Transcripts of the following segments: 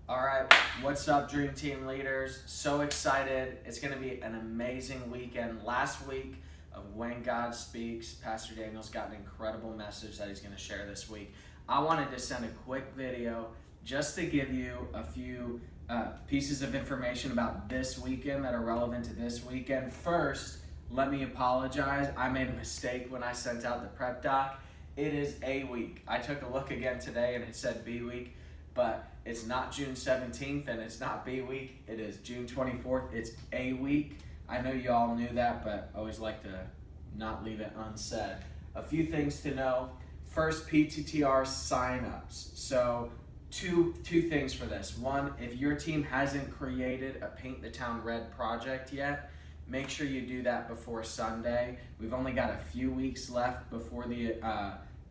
All right, what's up, Dream Team leaders? So excited. It's going to be an amazing weekend. Last week of When God Speaks, Pastor Daniel's got an incredible message that he's going to share this week. I wanted to send a quick video just to give you a few pieces of information about this weekend that are relevant to this weekend. First, let me apologize. I made a mistake when I sent out the prep doc. It is A week. I took a look again today and it said B week, but it's not June 17th and it's not B week. It is June 24th. It's A week. I know you all knew that, but I always like to not leave it unsaid. A few things to know. First, PTTR signups. So two things for this. One, if your team hasn't created a Paint the Town Red project yet, make sure you do that before Sunday. We've only got a few weeks left before the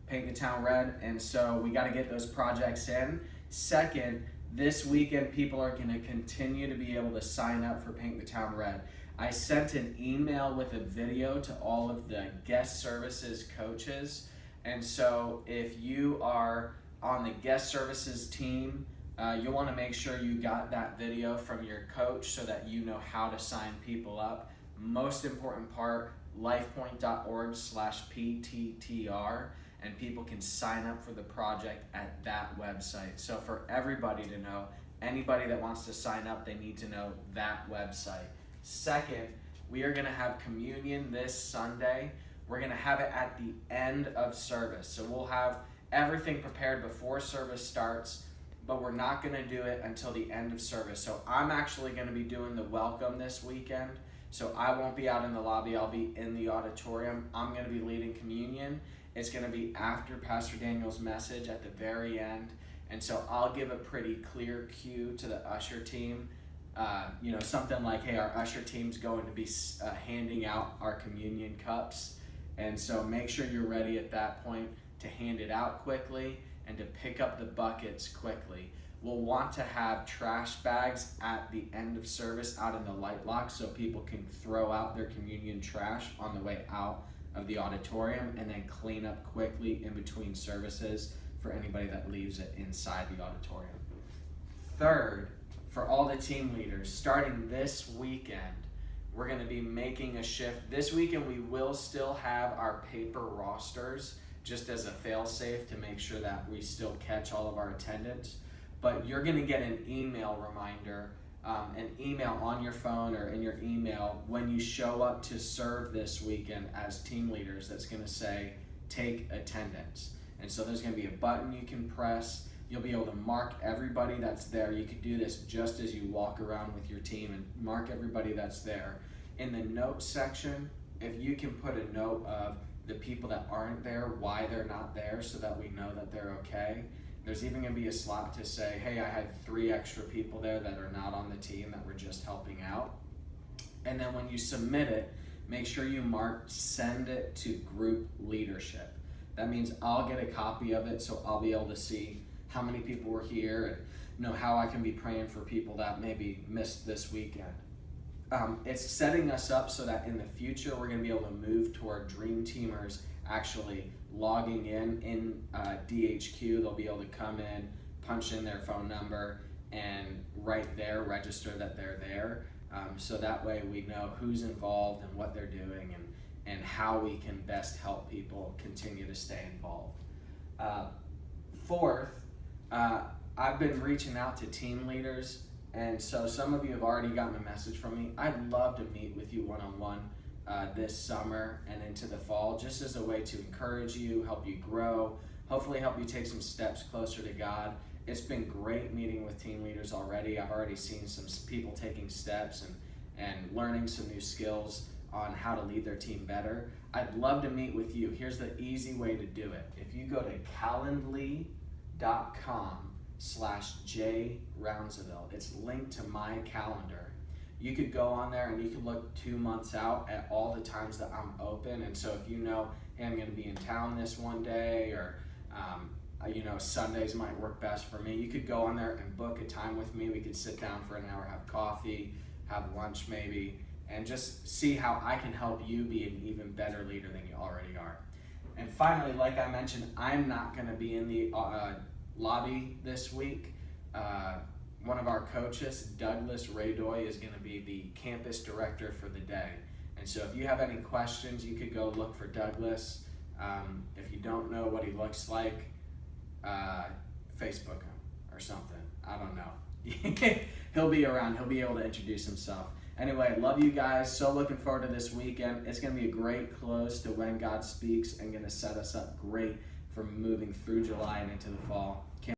Paint the Town Red, and so we got to get those projects in. Second, this weekend people are going to continue to be able to sign up for Paint the Town Red. I sent an email with a video to all of the guest services coaches, and so if you are on the guest services team, you'll want to make sure you got that video from your coach so that you know how to sign people up. Most important part, lifepoint.org/PTTR, and people can sign up for the project at that website. So for everybody to know, anybody that wants to sign up, they need to know that website. Second, we are going to have communion this Sunday. We're going to have it at the end of service. So we'll have everything prepared before service starts, but we're not going to do it until the end of service. So I'm actually going to be doing the welcome this weekend. So I won't be out in the lobby. I'll be in the auditorium. I'm going to be leading communion. It's going to be after Pastor Daniel's message at the very end. And so I'll give a pretty clear cue to the usher team. Something like, hey, our usher team's going to be handing out our communion cups. And so make sure you're ready at that point to hand it out quickly and to pick up the buckets quickly. We'll want to have trash bags at the end of service out in the light lock so people can throw out their communion trash on the way out of the auditorium and then clean up quickly in between services for anybody that leaves it inside the auditorium. Third, for all the team leaders, starting this weekend, we're going to be making a shift. This weekend we will still have our paper rosters just as a fail-safe to make sure that we still catch all of our attendance. But you're going to get an email reminder, an email on your phone or in your email when you show up to serve this weekend as team leaders that's going to say, take attendance. And so there's going to be a button you can press. You'll be able to mark everybody that's there. You can do this just as you walk around with your team and mark everybody that's there. In the notes section, if you can put a note of the people that aren't there, why they're not there, so that we know that they're okay. There's even going to be a slot to say, hey, I had 3 extra people there that are not on the team that were just helping out. And then when you submit it, make sure you mark send it to group leadership. That means I'll get a copy of it, so I'll be able to see how many people were here and know how I can be praying for people that maybe missed this weekend. It's setting us up so that in the future we're going to be able to move toward Dream Teamers actually logging in DHQ. They'll be able to come in, punch in their phone number, and right there register that they're there. So that way we know who's involved and what they're doing and how we can best help people continue to stay involved. Fourth, I've been reaching out to team leaders, and so some of you have already gotten a message from me. I'd love to meet with you one-on-one this summer and into the fall, just as a way to encourage you, help you grow, hopefully help you take some steps closer to God. It's been great meeting with team leaders already. I've already seen some people taking steps and learning some new skills on how to lead their team better. I'd love to meet with you. Here's the easy way to do it. If you go to calendly.com/JRounsaville, it's linked to my calendar. You could go on there and you could look 2 months out at all the times that I'm open. And so if you know, hey, I'm going to be in town this one day, or Sundays might work best for me, you could go on there and book a time with me. We could sit down for an hour, have coffee, have lunch maybe, and just see how I can help you be an even better leader than you already are. And finally, like I mentioned, I'm not going to be in the lobby this week. one of our coaches, Douglas Raydoy, is going to be the campus director for the day. And so if you have any questions, you could go look for Douglas. If you don't know what he looks like, Facebook him or something. I don't know. He'll be around. He'll be able to introduce himself. Anyway, love you guys. So looking forward to this weekend. It's going to be a great close to When God Speaks and going to set us up great for moving through July and into the fall.